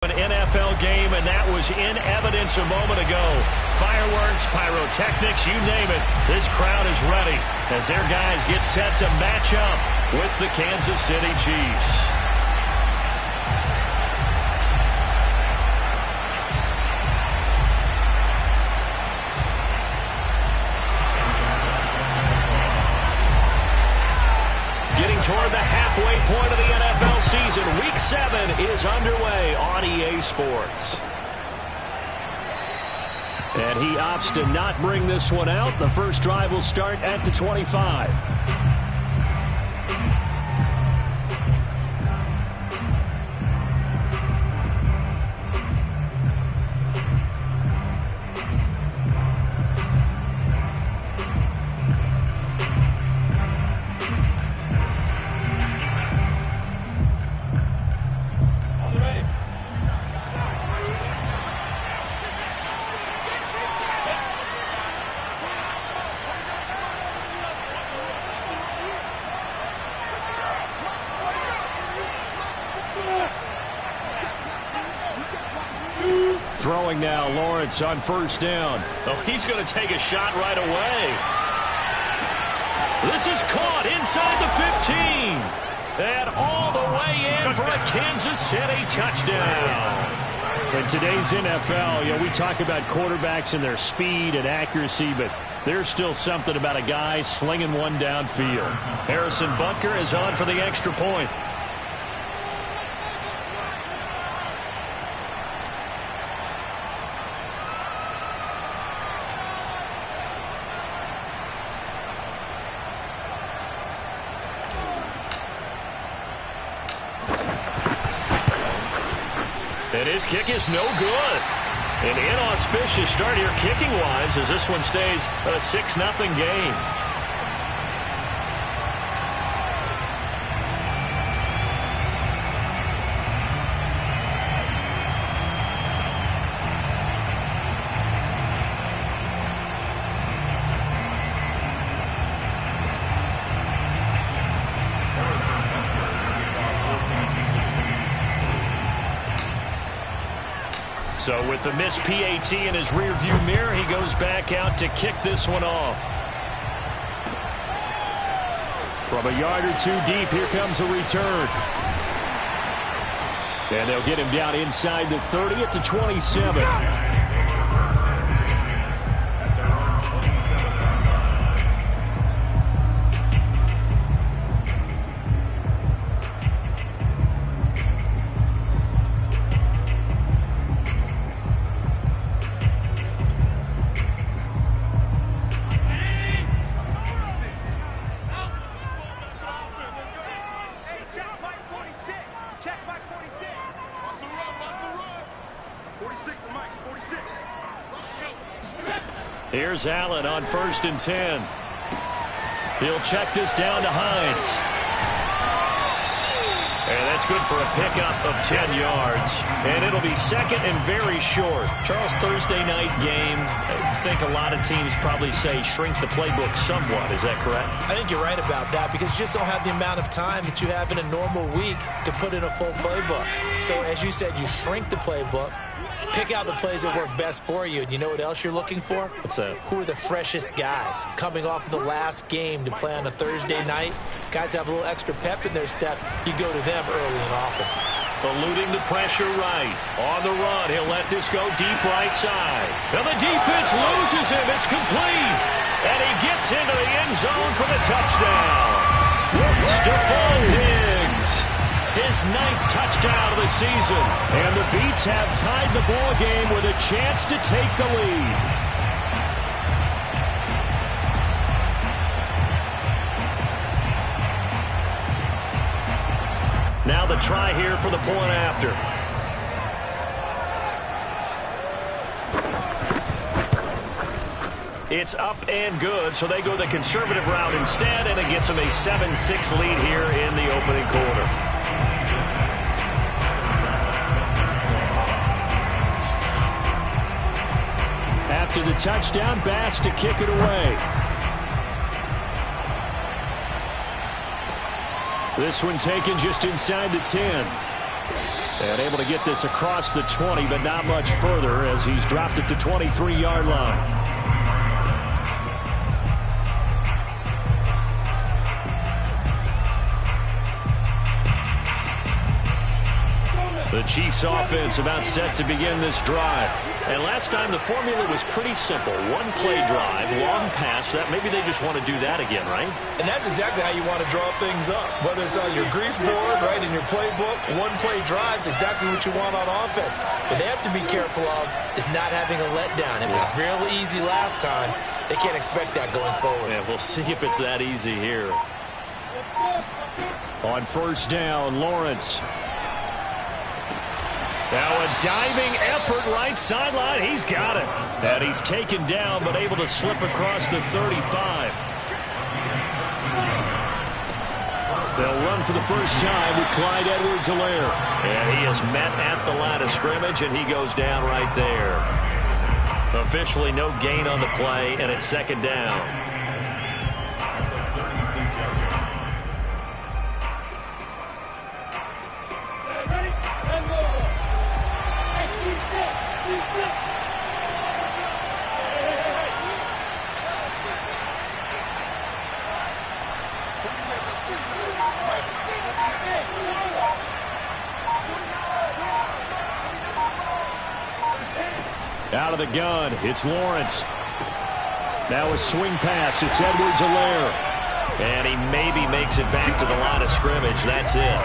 An NFL game, and that was in evidence a moment ago. Fireworks, pyrotechnics, you name it. This crowd is ready as their guys get set to match up with the Kansas City Chiefs. Toward the halfway point of the NFL season. Week 7 is underway on EA Sports. And he opts to not bring this one out. The first drive will start at the 25. Throwing now, Lawrence on first down. Oh, he's going to take a shot right away. This is caught inside the 15. And all the way in for a Kansas City touchdown. In today's NFL, we talk about quarterbacks and their speed and accuracy, but there's still something about a guy slinging one downfield. Harrison Butker is on for the extra point. And his kick is no good. An inauspicious start here kicking-wise as this one stays a 6-0 game. So with the missed PAT in his rearview mirror, he goes back out to kick this one off. From a yard or two deep, here comes a return. And they'll get him down inside the 30 at the 27. Here's Allen on 1st and 10. He'll check this down to Hines. And that's good for a pickup of 10 yards. And it'll be second and very short. Charles, Thursday night game, I think a lot of teams probably say shrink the playbook somewhat. Is that correct? I think you're right about that because you just don't have the amount of time that you have in a normal week to put in a full playbook. So as you said, you shrink the playbook. Pick out the plays that work best for you. And you know what else you're looking for? What's that? Who are the freshest guys coming off of the last game to play on a Thursday night? Guys have a little extra pep in their step. You go to them early and often. Eluding the pressure right. On the run, he'll let this go deep right side. Now the defense loses him. It's complete. And he gets into the end zone for the touchdown. Stephon Diggs. His 9th touchdown of the season. And the Beats have tied the ball game with a chance to take the lead. Now the try here for the point after. It's up and good, so they go the conservative route instead, and it gets them a 7-6 lead here in the opening quarter. After the touchdown, Bass to kick it away. This one taken just inside the 10. And able to get this across the 20, but not much further as he's dropped it to 23-yard line. The Chiefs offense about set to begin this drive. And last time the formula was pretty simple. One play drive, long pass. That maybe they just want to do that again, right? And that's exactly how you want to draw things up. Whether it's on your grease board, right, in your playbook, one play drive is exactly what you want on offense. What they have to be careful of is not having a letdown. It was real easy last time. They can't expect that going forward. Yeah, we'll see if it's that easy here. On first down, Lawrence. Now a diving effort right sideline. He's got it. And he's taken down but able to slip across the 35. They'll run for the first time with Clyde Edwards-Helaire. And he is met at the line of scrimmage, and he goes down right there. Officially no gain on the play, and it's second down. Out of the gun, it's Lawrence. Now a swing pass, it's Edwards-Helaire. And he maybe makes it back to the line of scrimmage. That's it.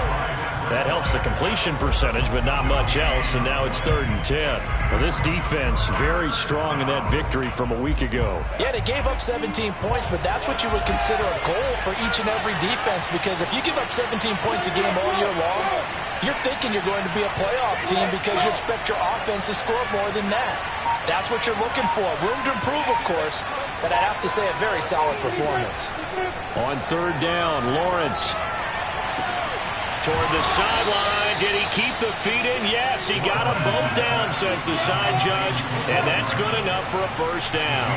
That helps the completion percentage, but not much else, and now it's 3rd and 10. Well, this defense very strong in that victory from a week ago. Yeah, they gave up 17 points, but that's what you would consider a goal for each and every defense, because if you give up 17 points a game all year long, you're thinking you're going to be a playoff team because you expect your offense to score more than that. That's what you're looking for. Room to improve, of course, but I have to say a very solid performance. On third down, Lawrence. Toward the sideline. Did he keep the feet in? Yes, he got them both down, says the side judge, and that's good enough for a first down.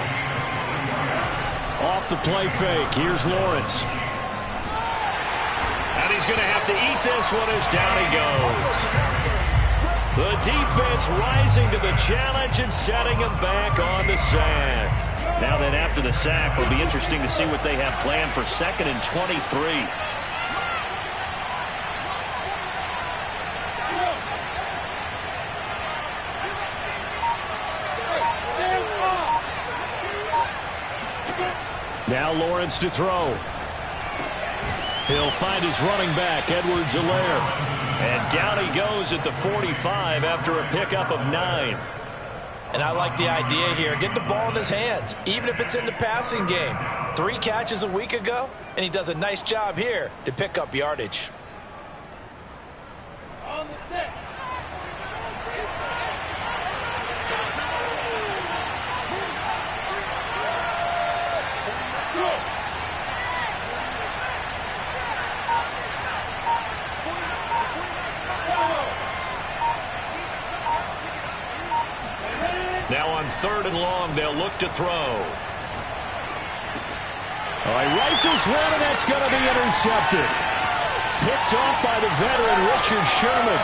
Off the play fake, here's Lawrence. And he's going to have to eat this one as down he goes. The defense rising to the challenge and setting him back on the sack. Now then, after the sack, it'll be interesting to see what they have planned for 2nd and 23. Now Lawrence to throw. He'll find his running back, Edwards-Helaire. And down he goes at the 45 after a pickup of 9. And I like the idea here. Get the ball in his hands, even if it's in the passing game. 3 catches a week ago, and he does a nice job here to pick up yardage. On the set. Now on 3rd and long, they'll look to throw. All right, rifles one, and that's going to be intercepted. Picked off by the veteran Richard Sherman.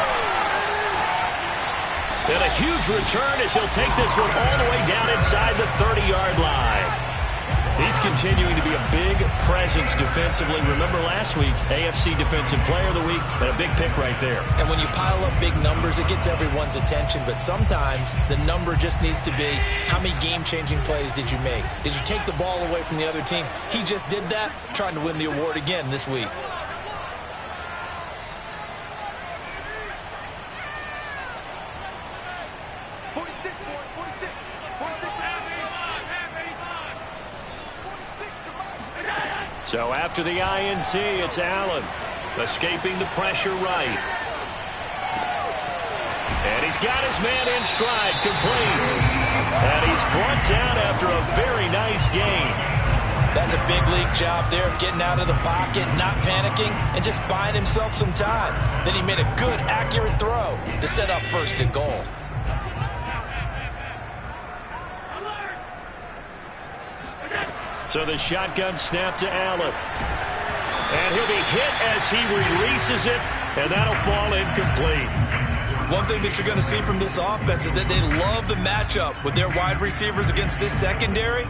And a huge return as he'll take this one all the way down inside the 30-yard line. He's continuing to be a big presence defensively. Remember last week, AFC Defensive Player of the Week, and a big pick right there. And when you pile up big numbers, it gets everyone's attention. But sometimes the number just needs to be, how many game-changing plays did you make? Did you take the ball away from the other team? He just did that, trying to win the award again this week. So after the INT, it's Allen escaping the pressure right. And he's got his man in stride, complete. And he's brought down after a very nice gain. That's a big league job there of getting out of the pocket, not panicking, and just buying himself some time. Then he made a good, accurate throw to set up 1st and goal. So the shotgun snap to Allen. And he'll be hit as he releases it, and that'll fall incomplete. One thing that you're going to see from this offense is that they love the matchup with their wide receivers against this secondary.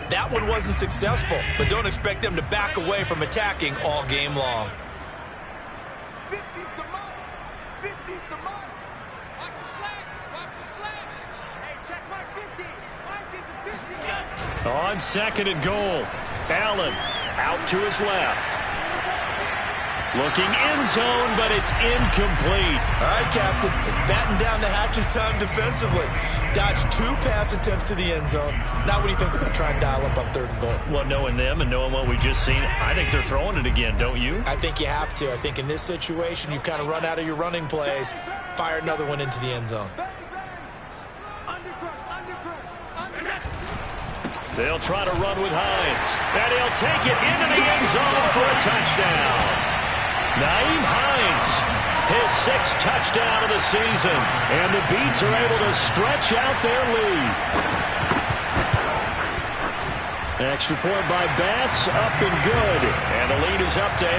That one wasn't successful, but don't expect them to back away from attacking all game long. On 2nd and goal, Allen out to his left. Looking end zone, but it's incomplete. All right, Captain. It's batten down the hatches time defensively. Dodged 2 pass attempts to the end zone. Now what do you think they're going to try and dial up on 3rd and goal? Well, knowing them and knowing what we just seen, I think they're throwing it again, don't you? I think you have to. I think in this situation, you've kind of run out of your running plays. Fire another one into the end zone. They'll try to run with Hines. And he'll take it into the end zone for a touchdown. Nyheim Hines, his 6th touchdown of the season. And the Beats are able to stretch out their lead. Extra point by Bass, up and good. And the lead is up to 8.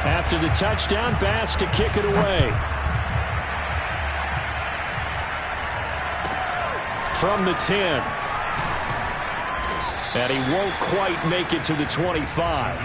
After the touchdown, Bass to kick it away. From the 10. And he won't quite make it to the 25.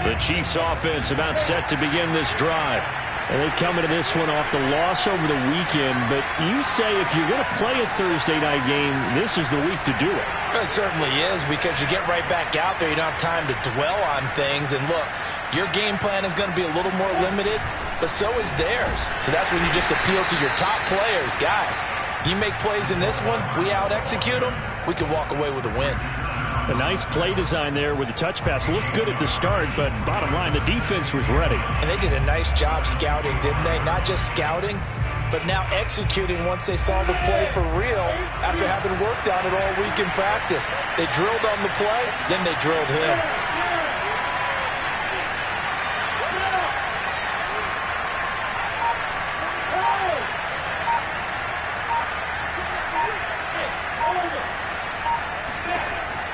The Chiefs offense about set to begin this drive. And they come into this one off the loss over the weekend, but you say if you're going to play a Thursday night game, this is the week to do it. It certainly is, because you get right back out there. You don't have time to dwell on things. And look, your game plan is going to be a little more limited, but so is theirs. So that's when you just appeal to your top players. Guys, you make plays in this one, we out-execute them, we can walk away with a win. A nice play design there with the touch pass. Looked good at the start, but bottom line, the defense was ready. And they did a nice job scouting, didn't they? Not just scouting, but now executing once they saw the play for real after having worked on it all week in practice. They drilled on the play, then they drilled him.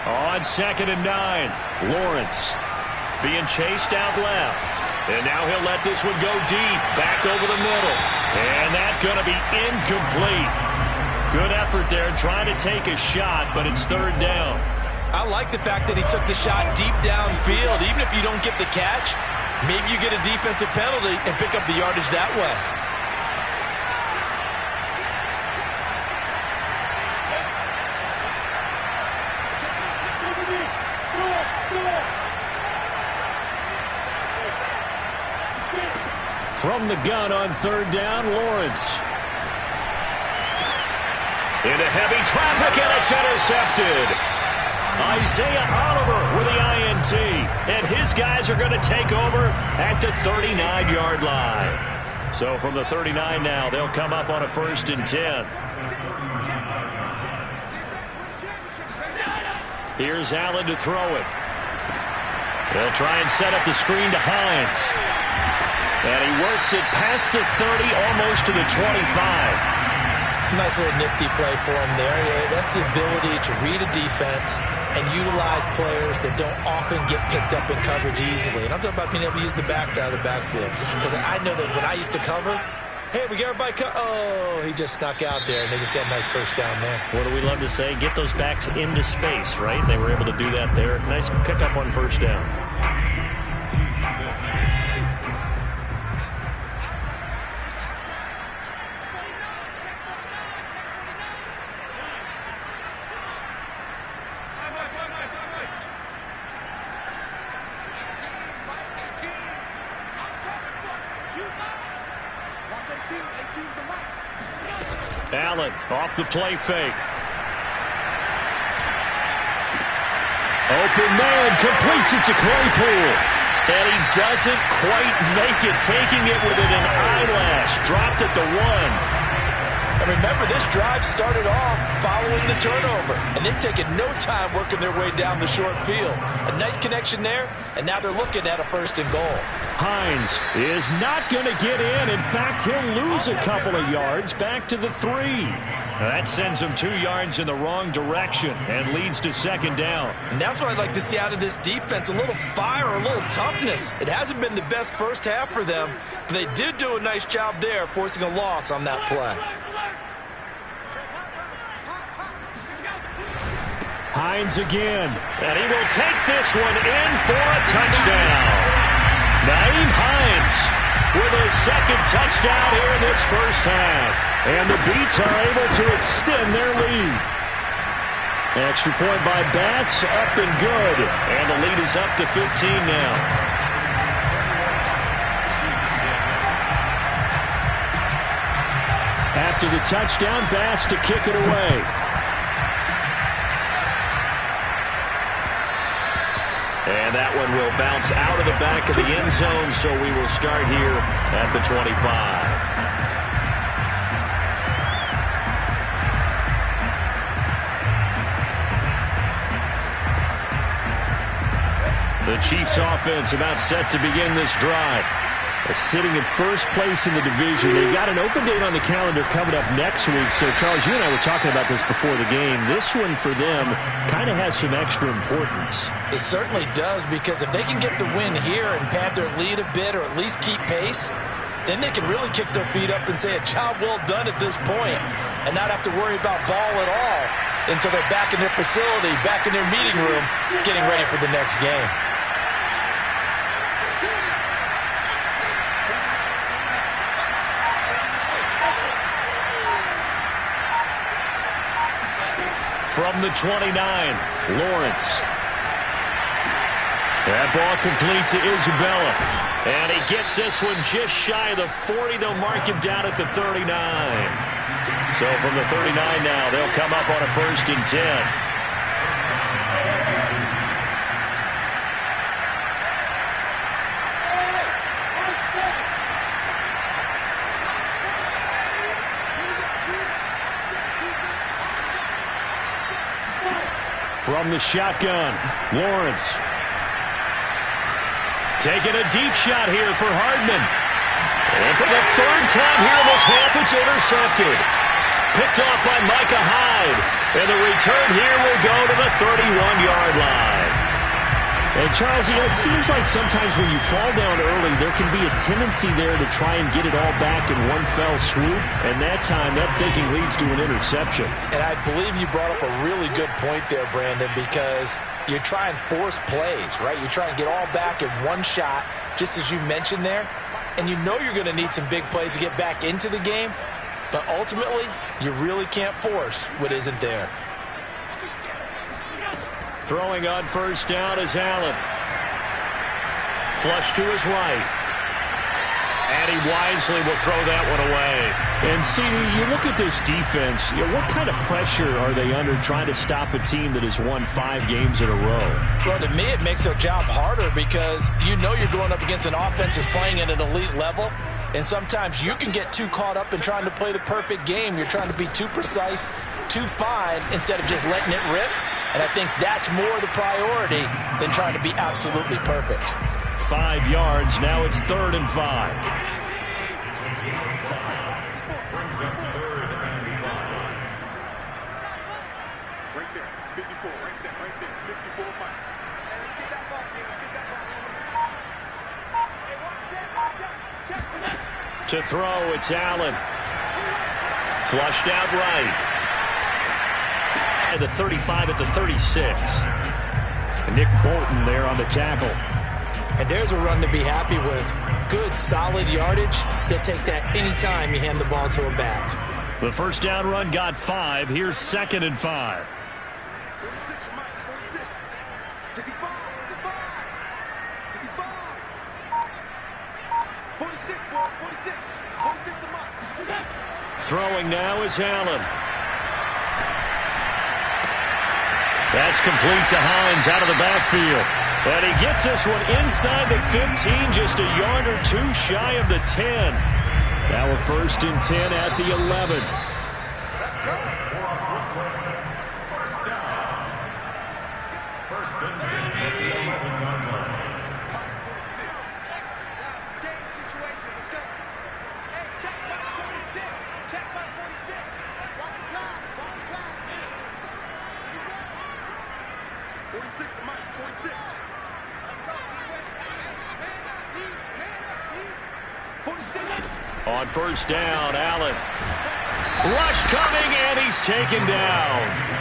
On 2nd and 9, Lawrence being chased out left. And now he'll let this one go deep, back over the middle. And that's going to be incomplete. Good effort there trying to take a shot, but it's 3rd down. I like the fact that he took the shot deep downfield. Even if you don't get the catch, maybe you get a defensive penalty and pick up the yardage that way. From the gun on 3rd down, Lawrence. Into heavy traffic, and it's intercepted. Isaiah Oliver with the INT. And his guys are going to take over at the 39-yard line. So from the 39 now, they'll come up on a 1st and 10. Here's Allen to throw it. They'll try and set up the screen to Hines. And he works it past the 30, almost to the 25. Nice little nifty play for him there. Yeah, that's the ability to read a defense and utilize players that don't often get picked up in coverage easily. And I'm talking about being able to use the backside of the backfield. Because I know that when I used to cover, hey, we got everybody oh, he just snuck out there, and they just got a nice 1st down there. What do we love to say? Get those backs into space, right? They were able to do that there. Nice pickup on 1st down. Allen off the play fake. Open man, completes it to Claypool. And he doesn't quite make it, taking it within an eyelash. Dropped at the 1. And remember, this drive started off following the turnover, and they've taken no time working their way down the short field. A nice connection there, and now they're looking at a 1st and goal. Hines is not going to get in. In fact, he'll lose a couple of yards back to the 3. That sends him 2 yards in the wrong direction and leads to 2nd down. And that's what I'd like to see out of this defense, a little fire, a little toughness. It hasn't been the best first half for them, but they did do a nice job there forcing a loss on that play. Hines again, and he will take this one in for a touchdown. Nyheim Hines with his 2nd touchdown here in this first half. And the Beats are able to extend their lead. Extra point by Bass, up and good. And the lead is up to 15 now. After the touchdown, Bass to kick it away. And that one will bounce out of the back of the end zone, so we will start here at the 25. The Chiefs offense about set to begin this drive. Sitting in first place in the division. They've got an open date on the calendar coming up next week. So, Charles, you and I were talking about this before the game. This one for them kind of has some extra importance. It certainly does, because if they can get the win here and pad their lead a bit or at least keep pace, then they can really kick their feet up and say a job well done at this point and not have to worry about ball at all until they're back in their facility, back in their meeting room, getting ready for the next game. From the 29, Lawrence. That ball complete to Isabella. And he gets this one just shy of the 40. They'll mark him down at the 39. So from the 39 now, they'll come up on a 1st and 10. From the shotgun, Lawrence. Taking a deep shot here for Hardman. And for the 3rd time here in this half, it's intercepted. Picked off by Micah Hyde. And the return here will go to the 31-yard line. And, Charles, you know, it seems like sometimes when you fall down early, there can be a tendency there to try and get it all back in one fell swoop. And that time, that thinking leads to an interception. And I believe you brought up a really good point there, Brandon, because you try and force plays, right? You try and get all back in one shot, just as you mentioned there. And you know you're going to need some big plays to get back into the game. But ultimately, you really can't force what isn't there. Throwing on 1st down is Allen. Flush to his right. And he wisely will throw that one away. And, CD, you look at this defense, you know, what kind of pressure are they under trying to stop a team that has won 5 games in a row? Well, to me, it makes their job harder because you know you're going up against an offense that's playing at an elite level. And sometimes you can get too caught up in trying to play the perfect game. You're trying to be too precise, too fine, instead of just letting it rip. And I think that's more the priority than trying to be absolutely perfect. 5 yards. Now it's 3rd and 5. Brings up 3rd and 5. Right there, 54. Right there, 54. Let's get that ball. Let's get that ball. To throw, it's Allen. Flushed out right. At the 35 at the 36. Nick Bolton there on the tackle. And there's a run to be happy with. Good, solid yardage. He'll take that anytime you hand the ball to a back. The 1st down run got 5. Here's 2nd and 5. Throwing now is Allen. That's complete to Hines out of the backfield. And he gets this one inside the 15, just a yard or 2 shy of the 10. Now a 1st and 10 at the 11. First and 10 at the 11-yard line. Game situation. Let's go. Hey, check by 46. Check by 46. Watch the pass. Watch the pass. 46 to Mike. 46. Let's go. Man up, D. Man up, D. 46. On first down, Allen. Rush coming, and he's taken down.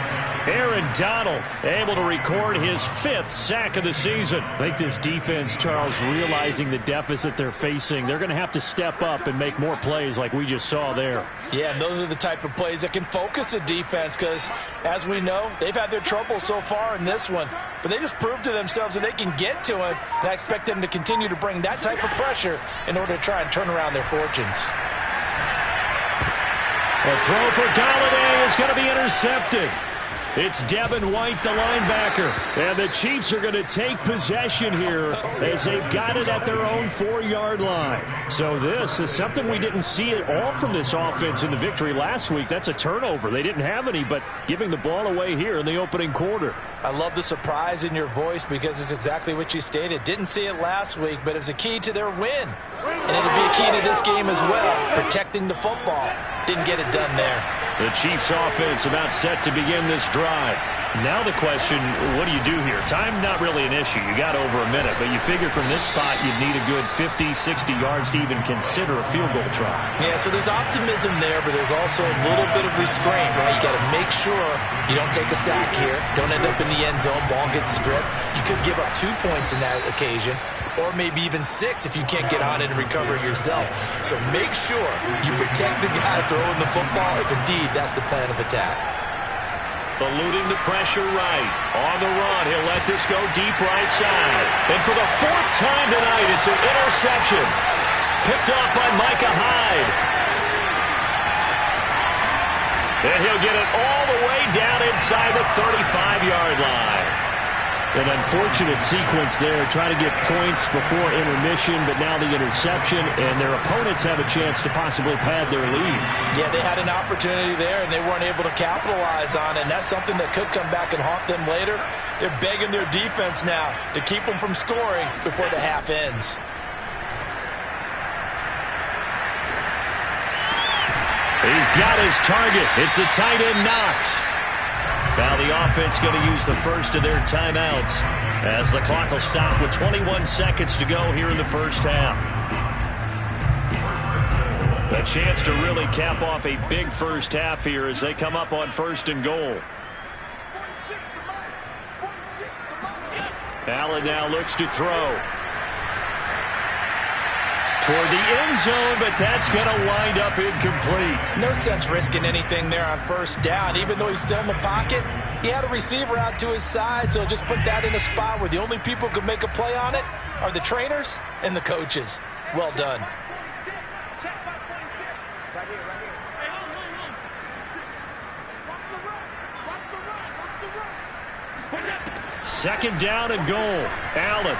Aaron Donald able to record his 5th sack of the season. I think this defense, Charles, realizing the deficit they're facing, they're going to have to step up and make more plays like we just saw there. Yeah, and those are the type of plays that can focus a defense because, as we know, they've had their trouble so far in this one. But they just proved to themselves that they can get to him, and I expect them to continue to bring that type of pressure in order to try and turn around their fortunes. A throw for Golladay is going to be intercepted. It's Devin White, the linebacker. And the Chiefs are going to take possession here as they've got it at their own 4-yard line. So this is something we didn't see at all from this offense in the victory last week. That's a turnover. They didn't have any, but giving the ball away here in the opening quarter. I love the surprise in your voice because it's exactly what you stated. Didn't see it last week, but it's a key to their win. And it'll be a key to this game as well, protecting the football. Didn't get it done there. The Chiefs offense about set to begin this drive. Now the question, what do you do here? Time not really an issue. You got over a minute, but you figure from this spot you'd need a good 50, 60 yards to even consider a field goal try. Yeah, so there's optimism there, but there's also a little bit of restraint, right? You got to make sure you don't take a sack here. Don't end up in the end zone. Ball gets stripped. You could give up 2 points in that occasion, or maybe even 6 if you can't get on it and recover it yourself. So make sure you protect the guy throwing the football if indeed that's the plan of attack. Eluding the pressure right. On the run, he'll let this go deep right side. And for the 4th time tonight, it's an interception. Picked off by Micah Hyde. And he'll get it all the way down inside the 35-yard line. An unfortunate sequence there, trying to get points before intermission, but now the interception, and their opponents have a chance to possibly pad their lead. Yeah, they had an opportunity there, and they weren't able to capitalize on it, and that's something that could come back and haunt them later. They're begging their defense now to keep them from scoring before the half ends. He's got his target. It's the tight end Knox. Now the offense going to use the first of their timeouts as the clock will stop with 21 seconds to go here in the first half. A chance to really cap off a big first half here as they come up on 1st and goal. Allen now looks to throw. Toward the end zone, but that's going to wind up incomplete. No sense risking anything there on 1st down. Even though he's still in the pocket, he had a receiver out to his side, so just put that in a spot where the only people who can make a play on it are the trainers and the coaches. Well done. Second down and goal. Allen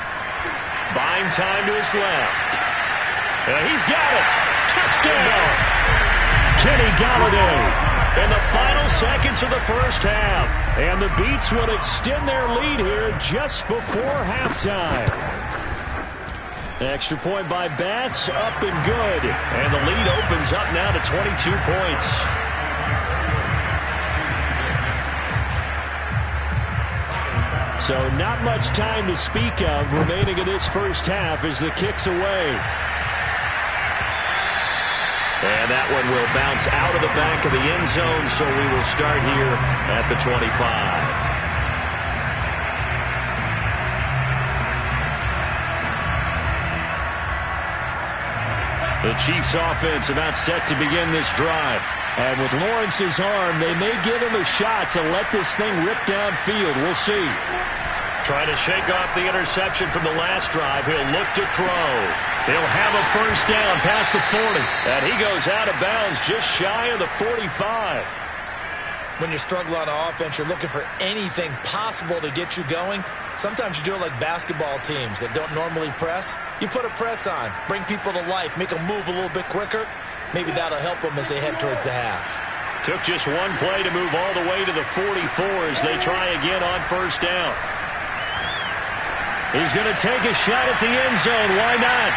buying time to his left. He's got it. Touchdown. Kenny Golladay in the final seconds of the first half. And the Beats would extend their lead here just before halftime. Extra point by Bass, up and good. And the lead opens up now to 22 points. So not much time to speak of remaining in this first half as the kick's away. And that one will bounce out of the back of the end zone, so we will start here at the 25. The Chiefs offense about set to begin this drive. And with Lawrence's arm, they may give him a shot to let this thing rip downfield. We'll see. Trying to shake off the interception from the last drive. He'll look to throw. He'll have a first down past the 40. And he goes out of bounds just shy of the 45. When you're struggling on offense, you're looking for anything possible to get you going. Sometimes you do it like basketball teams that don't normally press. You put a press on, bring people to life, make them move a little bit quicker. Maybe that'll help them as they head towards the half. Took just one play to move all the way to the 44 as they try again on first down. He's going to take a shot at the end zone. Why not?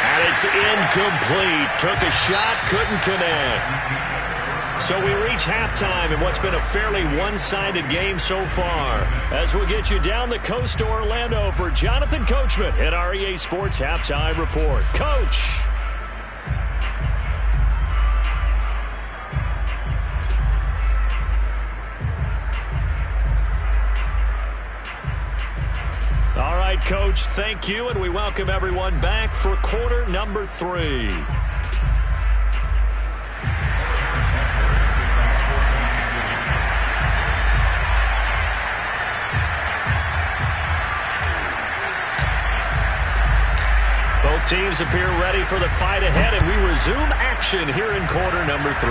And it's incomplete. Took a shot, couldn't connect. So we reach halftime in what's been a fairly one-sided game so far. As we'll get you down the coast to Orlando for Jonathan Coachman at our EA Sports Halftime Report. Coach. All right, Coach, thank you, and we welcome everyone back for quarter number 3. Both teams appear ready for the fight ahead, and we resume action here in quarter number 3.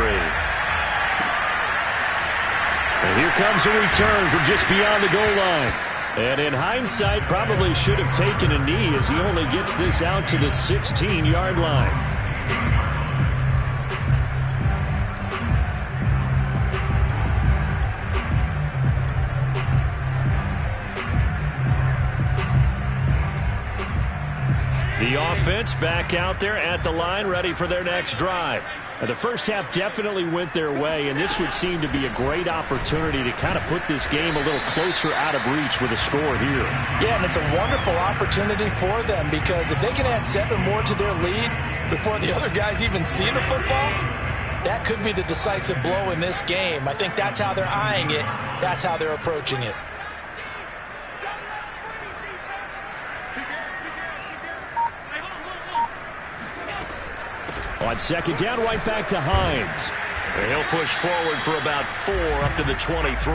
And here comes a return from just beyond the goal line. And in hindsight, probably should have taken a knee as he only gets this out to the 16-yard line. The offense back out there at the line, ready for their next drive. The first half definitely went their way, and this would seem to be a great opportunity to kind of put this game a little closer out of reach with a score here. Yeah, and it's a wonderful opportunity for them because if they can add 7 more to their lead before the other guys even see the football, that could be the decisive blow in this game. I think that's how they're eyeing it. That's how they're approaching it. On second down, right back to Hines. And he'll push forward for about 4 up to the 23.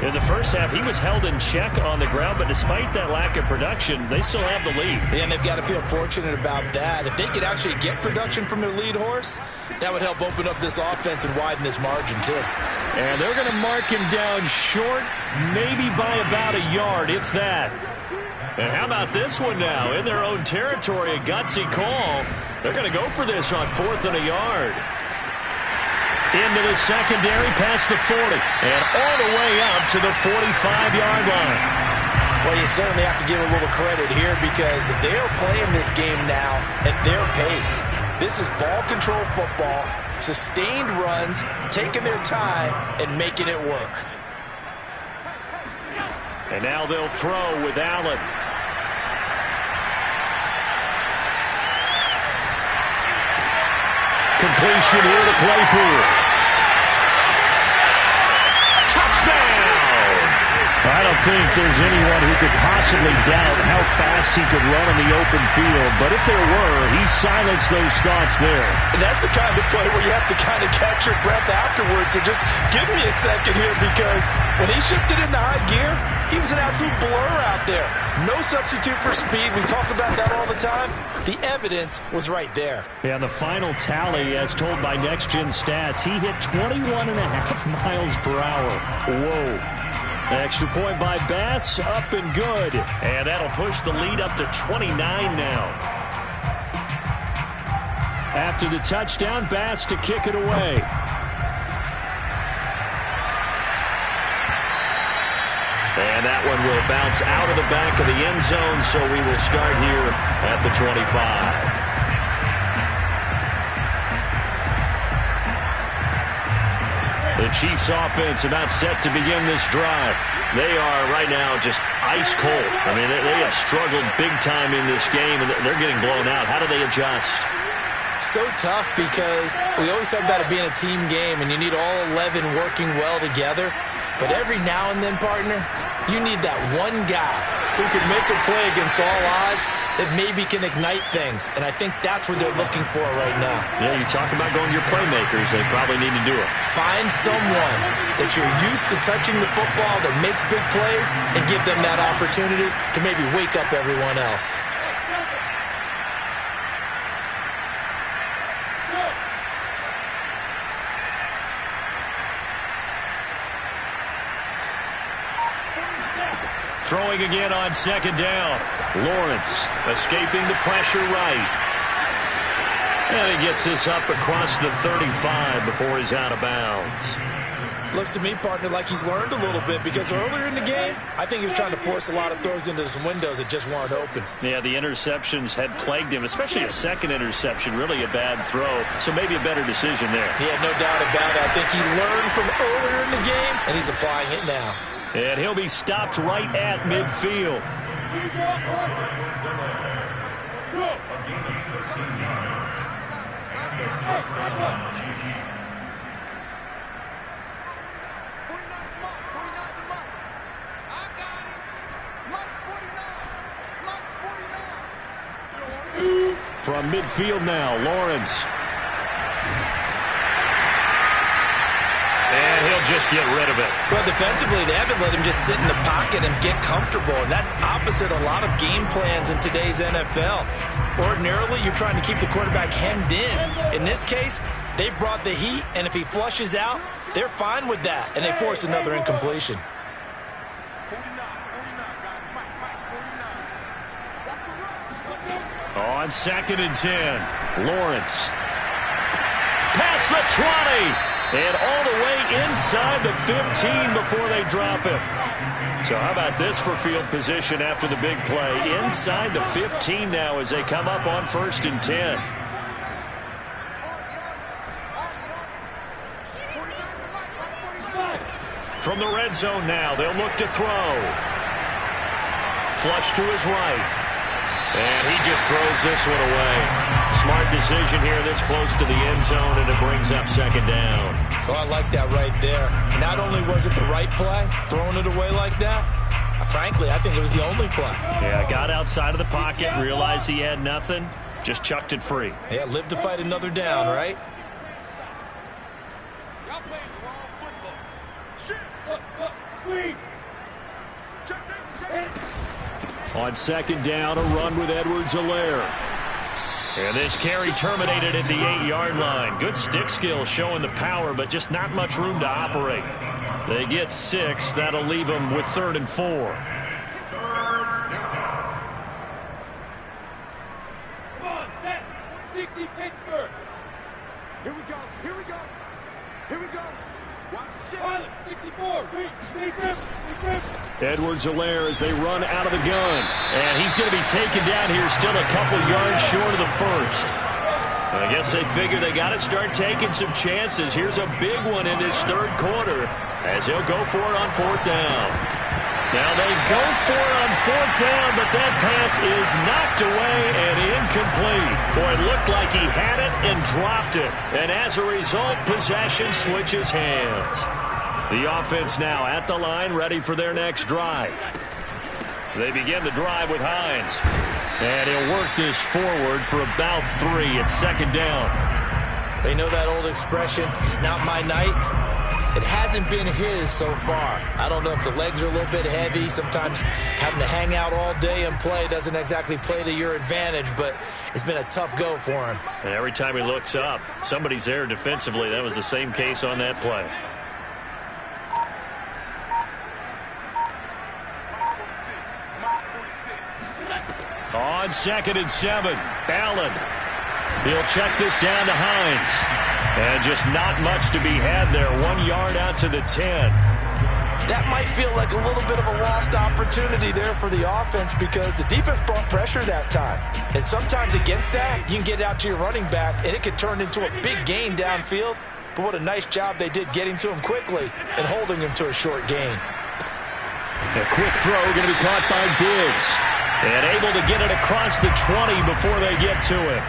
In the first half, he was held in check on the ground, but despite that lack of production, they still have the lead. Yeah, and they've got to feel fortunate about that. If they could actually get production from their lead horse, that would help open up this offense and widen this margin, too. And they're going to mark him down short, maybe by about a yard, if that. And how about this one now? In their own territory, a gutsy call. They're going to go for this on 4th and a yard. Into the secondary, past the 40, and all the way up to the 45-yard line. Well, you certainly have to give a little credit here because they are playing this game now at their pace. This is ball control football, sustained runs, taking their time, and making it work. And now they'll throw with Allen. Completion here to Claypool. Touchdown! I don't think there's anyone who could possibly doubt how fast he could run in the open field. But if there were, he silenced those thoughts there. And that's the kind of play where you have to kind of catch your breath afterwards. So just give me a second here because when he shifted into high gear, he was an absolute blur out there. No substitute for speed. We talk about that all the time. The evidence was right there. Yeah, the final tally, as told by Next Gen Stats, he hit 21.5 miles per hour. Whoa. Extra point by Bass, up and good. And that'll push the lead up to 29 now. After the touchdown, Bass to kick it away. And that one will bounce out of the back of the end zone, so we will start here at the 25. The Chiefs offense about set to begin this drive. They are right now just ice cold. I mean, they have struggled big time in this game, and they're getting blown out. How do they adjust? So tough because we always talk about it being a team game, and you need all 11 working well together. But every now and then, partner, you need that one guy who can make a play against all odds that maybe can ignite things. And I think that's what they're looking for right now. Yeah, you talk about going to your playmakers. They probably need to do it. Find someone that you're used to touching the football that makes big plays and give them that opportunity to maybe wake up everyone else. Throwing again on second down. Lawrence escaping the pressure right. And he gets this up across the 35 before he's out of bounds. Looks to me, partner, like he's learned a little bit, because earlier in the game, I think he was trying to force a lot of throws into some windows that just weren't open. Yeah, the interceptions had plagued him, especially a second interception, really a bad throw. So maybe a better decision there. Yeah, no doubt about it. I think he learned from earlier in the game, and he's applying it now. And he'll be stopped right at midfield. From midfield now, Lawrence. And he'll just get rid of it. Well, defensively, they haven't let him just sit in the pocket and get comfortable, and that's opposite a lot of game plans in today's NFL. Ordinarily, you're trying to keep the quarterback hemmed in. In this case, they brought the heat, and if he flushes out, they're fine with that, and they force another incompletion. 49, guys. Mike, 49. On 2nd and 10, Lawrence. Past the 20. And all the way inside the 15 before they drop him. So how about this for field position after the big play? Inside the 15 now as they come up on 1st and 10. From the red zone now, they'll look to throw. Flush to his right. And he just throws this one away. Smart decision here this close to the end zone, and it brings up 2nd down. Oh, I like that right there. Not only was it the right play, throwing it away like that, frankly, I think it was the only play. Yeah, got outside of the pocket, realized he had nothing, just chucked it free. Yeah, live to fight another down, right? Y'all playing the wrong football. Shit. Squeeze. Check safety. On 2nd down, a run with Edwards-Helaire. And this carry terminated at the 8-yard line. Good stick skill showing the power, but just not much room to operate. They get 6. That'll leave them with 3rd and 4. Come on, set. 60 Pittsburgh. Here we go. Watch the shit. Pilot, 64. Big rip. Edwards-Helaire as they run out of the gun. And he's going to be taken down here, still a couple yards short of the first. I guess they figure they got to start taking some chances. Here's a big one in this 3rd quarter as he'll go for it on 4th down. Now they go for it on 4th down, but that pass is knocked away and incomplete. Boy, it looked like he had it and dropped it. And as a result, possession switches hands. The offense now at the line, ready for their next drive. They begin the drive with Hines. And he'll work this forward for about 3 at 2nd down. They know that old expression, it's not my night. It hasn't been his so far. I don't know if the legs are a little bit heavy. Sometimes having to hang out all day and play doesn't exactly play to your advantage, but it's been a tough go for him. And every time he looks up, somebody's there defensively. That was the same case on that play. On 2nd and 7, Allen. He'll check this down to Hines. And just not much to be had there. 1 yard out to the 10. That might feel like a little bit of a lost opportunity there for the offense because the defense brought pressure that time. And sometimes against that, you can get out to your running back, and it could turn into a big gain downfield. But what a nice job they did getting to him quickly and holding him to a short gain. A quick throw going to be caught by Diggs. And able to get it across the 20 before they get to him.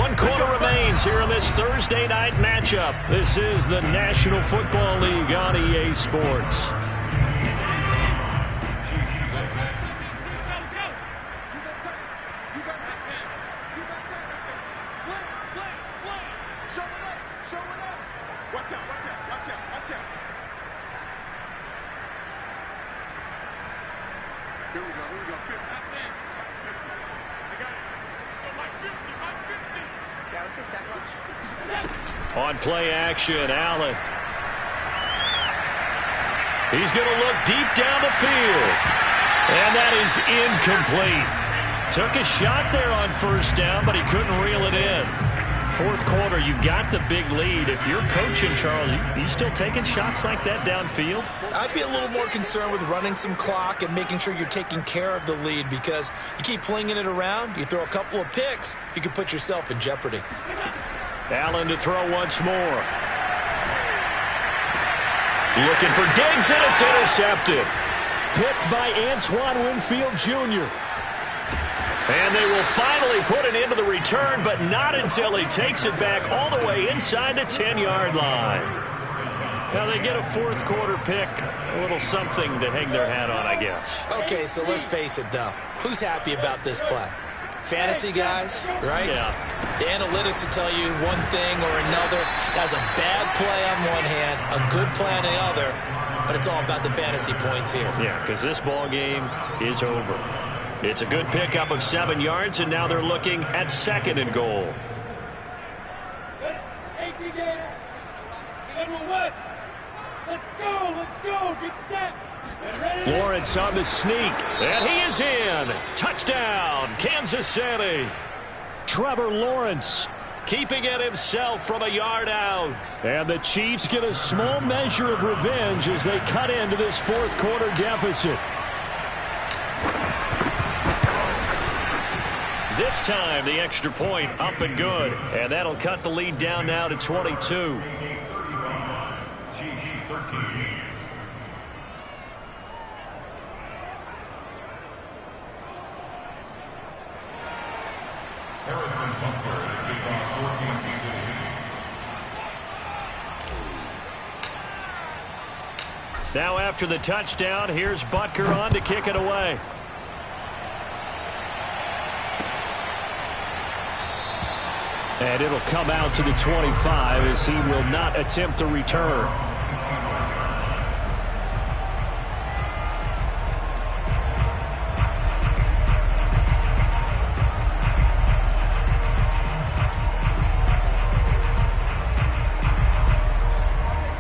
One quarter remains here in this Thursday night matchup. This is the National Football League on EA Sports. Watch out. Here we go. 50. I got it. Mike 50. Yeah, let's go sack lunch. On play action, Allen. He's going to look deep down the field. And that is incomplete. Took a shot there on first down, but he couldn't reel it in. Fourth quarter, you've got the big lead. If you're coaching, Charles, you still taking shots like that downfield? I'd be a little more concerned with running some clock and making sure you're taking care of the lead, because you keep flinging it around, you throw a couple of picks, you can put yourself in jeopardy. Allen to throw once more. Looking for Diggs, and it's intercepted. Picked by Antoine Winfield Jr. And they will finally put it into the return, but not until he takes it back all the way inside the 10-yard line. Now they get a fourth quarter pick, a little something to hang their hat on, I guess. Okay, so let's face it, though. Who's happy about this play? Fantasy guys, right? Yeah. The analytics will tell you one thing or another. That's a bad play on one hand, a good play on the other, but it's all about the fantasy points here. Yeah, because this ball game is over. It's a good pickup of 7 yards, and now they're looking at 2nd and goal. Let's go, get set. Lawrence on the sneak, and he is in. Touchdown, Kansas City. Trevor Lawrence keeping it himself from a yard out. And the Chiefs get a small measure of revenge as they cut into this fourth quarter deficit. This time, the extra point up and good. And that'll cut the lead down now to 22. Chiefs 13. Harrison Butker to kick off for Kansas City. Now after the touchdown, here's Butker on to kick it away. And it'll come out to the 25 as he will not attempt to return.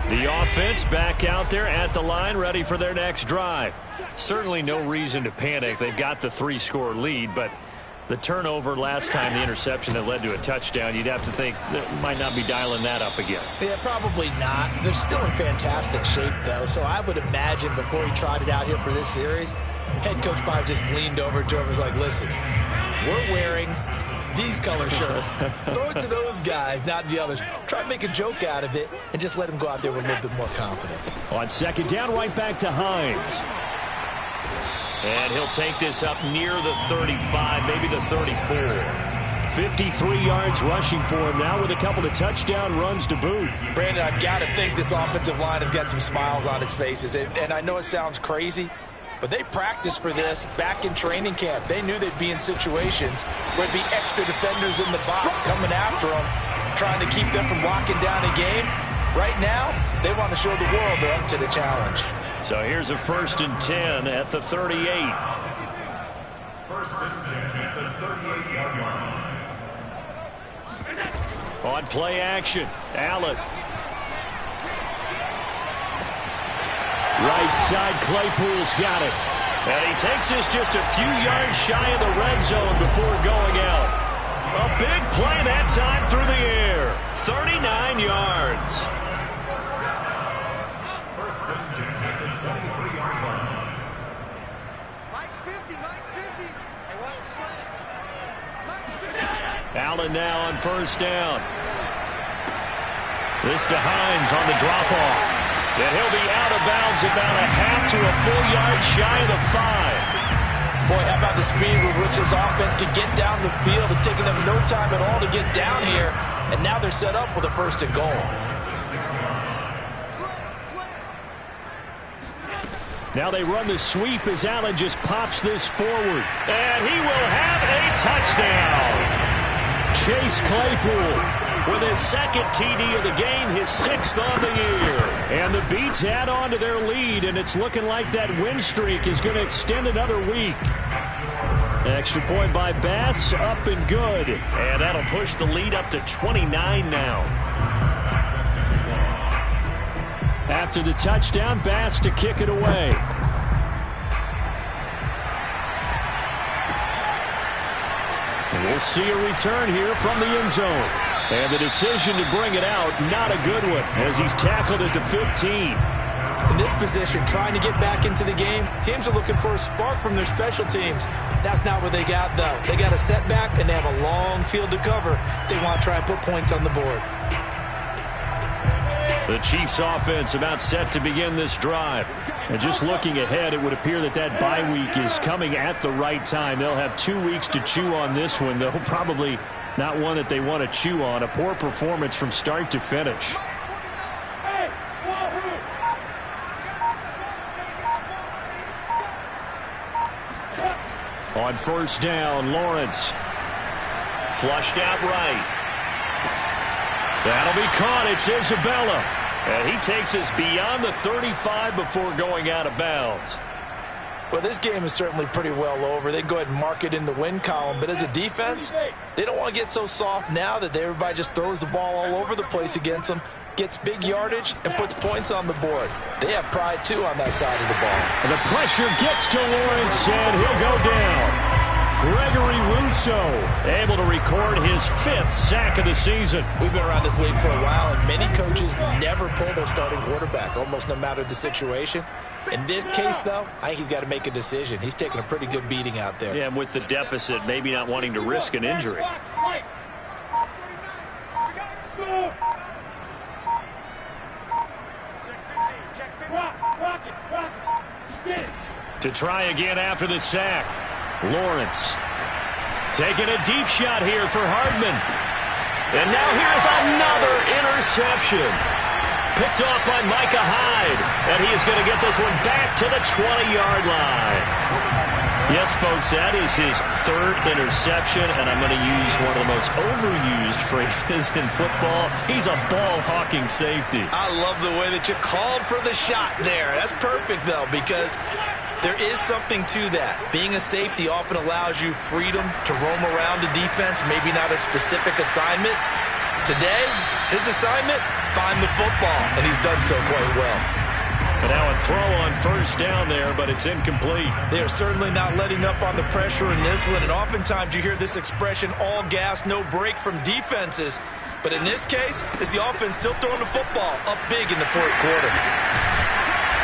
The offense back out there at the line, ready for their next drive. Certainly no reason to panic. They've got the 3-score lead, but the turnover last time, the interception that led to a touchdown, you'd have to think that might not be dialing that up again. Yeah, probably not. They're still in fantastic shape, though, so I would imagine before he tried it out here for this series, head coach probably just leaned over to him and was like, listen, we're wearing these color shirts. Throw it to those guys, not the others. Try to make a joke out of it and just let him go out there with a little bit more confidence. On 2nd down, right back to Hines. And he'll take this up near the 35, maybe the 34. 53 yards rushing for him now with a couple of touchdown runs to boot. Brandon, I've got to think this offensive line has got some smiles on its faces. And I know it sounds crazy, but they practiced for this back in training camp. They knew they'd be in situations where there'd be extra defenders in the box coming after them, trying to keep them from locking down a game. Right now, they want to show the world they're up to the challenge. So here's a 1st and 10 at the 38. 1st and 10 at the 38-yard line. On play action, Allen. Right side, Claypool's got it. And he takes this just a few yards shy of the red zone before going out. A big play that time through the air. 39 yards. 1st and 10 at the 23-yard line. Mike's 50, Mike's 50. Hey, watch the slant. Mike's 50. Allen now on 1st down. This to Hines on the drop-off. And he'll be out of bounds about a half to a full yard shy of the 5. Boy, how about the speed with which this offense could get down the field? It's taken them no time at all to get down here. And now they're set up with a 1st and goal. Now they run the sweep as Allen just pops this forward. And he will have a touchdown. Chase Claypool with his 2nd TD of the game, his 6th on the year. And the Beats add on to their lead, and it's looking like that win streak is going to extend another week. Extra point by Bass, up and good. And that'll push the lead up to 29 now. After the touchdown, Bass to kick it away. We'll see a return here from the end zone. And the decision to bring it out, not a good one, as he's tackled at the 15. In this position, trying to get back into the game, teams are looking for a spark from their special teams. That's not what they got, though. They got a setback, and they have a long field to cover if they want to try and put points on the board. The Chiefs offense about set to begin this drive. And just looking ahead, it would appear that that bye week is coming at the right time. They'll have 2 weeks to chew on this one, though probably not one that they want to chew on. A poor performance from start to finish. On first down, Lawrence. Flushed out right. That'll be caught. It's Isabella. And he takes us beyond the 35 before going out of bounds. Well, this game is certainly pretty well over. They can go ahead and mark it in the win column. But as a defense, they don't want to get so soft now that everybody just throws the ball all over the place against them, gets big yardage, and puts points on the board. They have pride, too, on that side of the ball. And the pressure gets to Lawrence, and he'll go down. Gregory Rousseau able to record his 5th sack of the season. We've been around this league for a while, and many coaches never pull their starting quarterback, almost no matter the situation. In this case, though, I think he's got to make a decision. He's taking a pretty good beating out there. Yeah, and with the deficit, maybe not wanting to risk an injury. To try again after the sack. Lawrence taking a deep shot here for Hardman. And now here's another interception. Picked off by Micah Hyde. And he is going to get this one back to the 20-yard line. Yes, folks, that is his 3rd interception, and I'm going to use one of the most overused phrases in football. He's a ball-hawking safety. I love the way that you called for the shot there. That's perfect, though, because there is something to that. Being a safety often allows you freedom to roam around the defense, maybe not a specific assignment. Today, his assignment, find the football, and he's done so quite well. And now a throw on first down there, but it's incomplete. They are certainly not letting up on the pressure in this one, and oftentimes you hear this expression, all gas, no break from defenses. But in this case, it's the offense still throwing the football up big in the 4th quarter.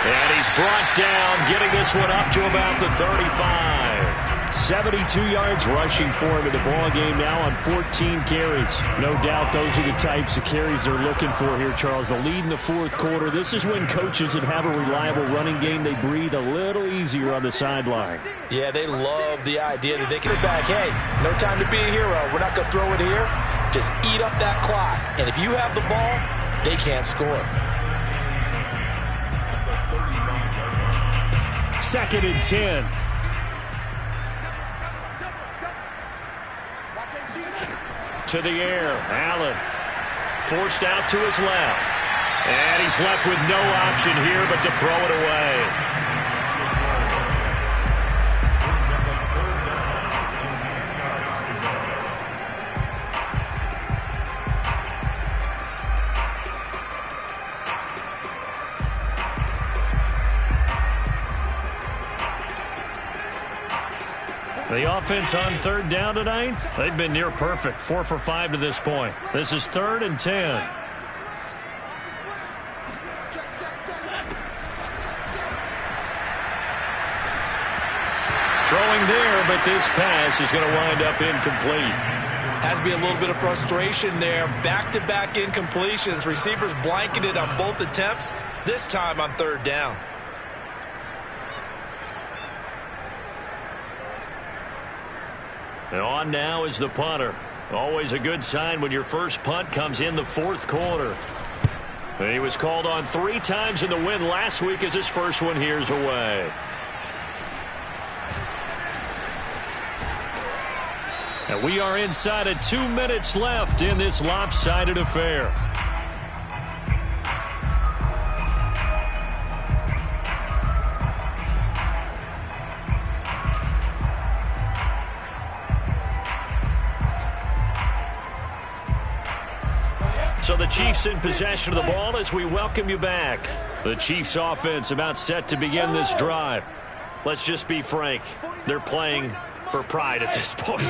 And he's brought down, getting this one up to about the 35. 72 yards rushing for him in the ball game now on 14 carries. No doubt those are the types of carries they're looking for here, Charles. The lead in the 4th quarter. This is when coaches that have a reliable running game, they breathe a little easier on the sideline. Yeah, they love the idea that they can get back. Hey, no time to be a hero. We're not going to throw it here. Just eat up that clock. And if you have the ball, they can't score. 2nd and 10. To the air. Allen forced out to his left. And he's left with no option here but to throw it away. The offense on 3rd down tonight, they've been near perfect. 4 for 5 to this point. This is 3rd and 10. Throwing there, but this pass is going to wind up incomplete. Has to be a little bit of frustration there. Back-to-back incompletions. Receivers blanketed on both attempts, this time on 3rd down. And on now is the punter. Always a good sign when your first punt comes in the 4th quarter. And he was called on 3 times in the win last week as his first one here's away. And we are inside of 2 minutes left in this lopsided affair. So the Chiefs in possession of the ball as we welcome you back. The Chiefs offense about set to begin this drive. Let's just be frank. They're playing for pride at this point.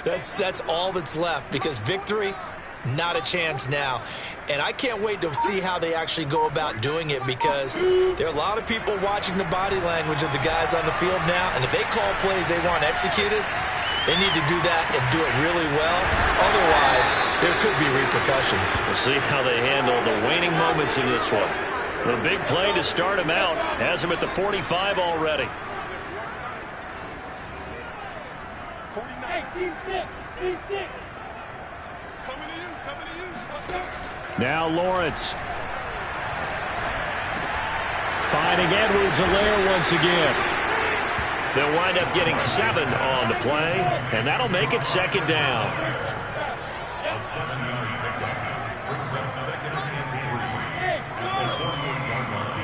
That's all that's left, because victory, not a chance now. And I can't wait to see how they actually go about doing it, because there are a lot of people watching the body language of the guys on the field now, and if they call plays they want executed, they need to do that and do it really well. Otherwise, there could be repercussions. We'll see how they handle the waning moments of this one. The big play to start him out has him at the 45 already. Hey, team six. Team six. Coming to you. Coming to you. Let's go. Now Lawrence. Finding Edwards-Helaire once again. They'll wind up getting 7 on the play, and that'll make it second down. A 7-yard pickup brings up second and 3. At the 48-yard line.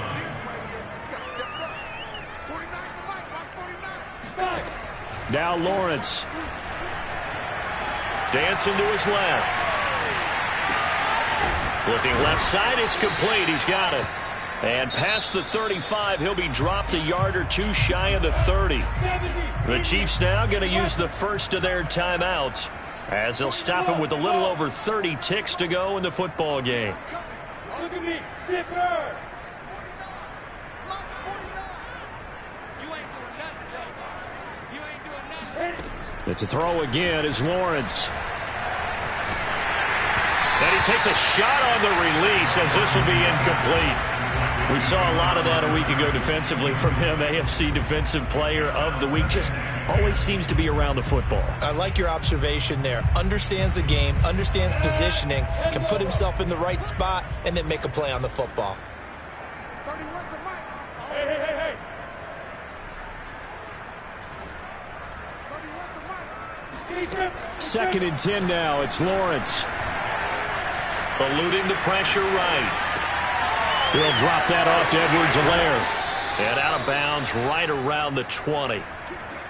49's the mic. Watch 49. Now Lawrence. Dancing to his left. Looking left side, it's complete. He's got it. And past the 35, he'll be dropped a yard or two shy of the 30. The Chiefs now going to use the first of their timeouts, as they'll stop him with a little over 30 ticks to go in the football game. Look at me. Zipper. You ain't doing nothing, though. You ain't doing nothing. It's a throw again is Lawrence. And he takes a shot on the release, as this will be incomplete. We saw a lot of that a week ago defensively from him. AFC Defensive Player of the Week. Just always seems to be around the football. I like your observation there. Understands the game, understands positioning, can put himself in the right spot, and then make a play on the football. 31's the mic. Hey. 31's the mic. Second and 10 now. It's Lawrence. Eluding the pressure right. He'll drop that off to Edwards-Helaire. And out of bounds right around the 20.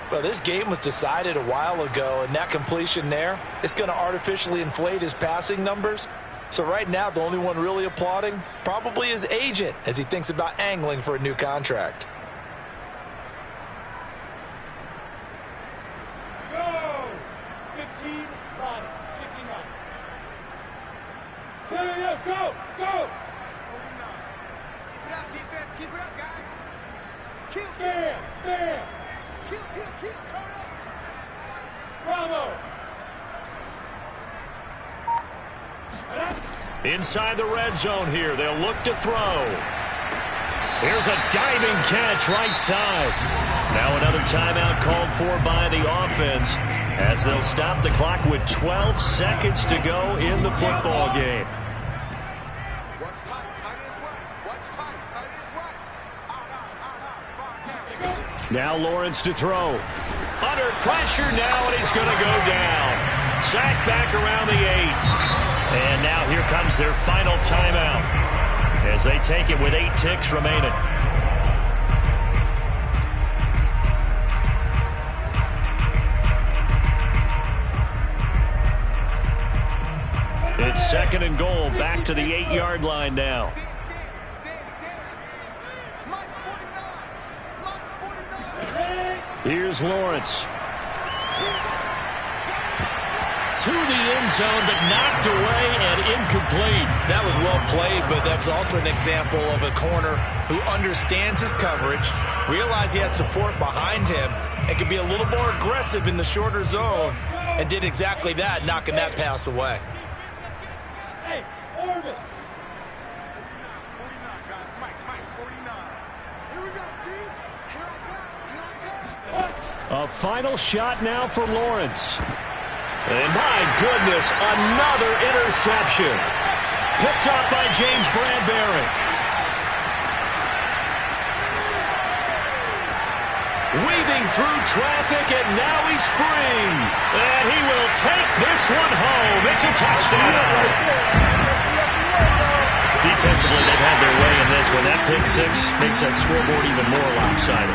Well, this game was decided a while ago, and that completion there, it's going to artificially inflate his passing numbers. So right now, the only one really applauding probably his agent as he thinks about angling for a new contract. Go. 15 run. 15 run. Go. 49. Keep it up, defense. Keep it up, guys. Kill. Bam. Kill. Turn up. Bravo. Inside the red zone here. They'll look to throw. Here's a diving catch right side. Now another timeout called for by the offense, as they'll stop the clock with 12 seconds to go in the football game. What's tight? Tight is right. What's tight? Tight is right. Out. Now Lawrence to throw. Under pressure now, and he's going to go down. Sacked back around the 8. And now here comes their final timeout, as they take it with 8 ticks remaining. It's second and goal, back to the 8-yard line now. Here's Lawrence. To the end zone, but knocked away and incomplete. That was well played, but that's also an example of a corner who understands his coverage, realized he had support behind him, and could be a little more aggressive in the shorter zone, and did exactly that, knocking that pass away. Hey, Orbit. 49, guys. Mike, 49. Here we go, D. Here I come. A final shot now for Lawrence. And my goodness, another interception. Picked up by James Bradbury. Weaving through traffic, and now he's free. And he will take this one home. It's a touchdown. Defensively, they've had their way in this one. That pick six makes that scoreboard even more lopsided.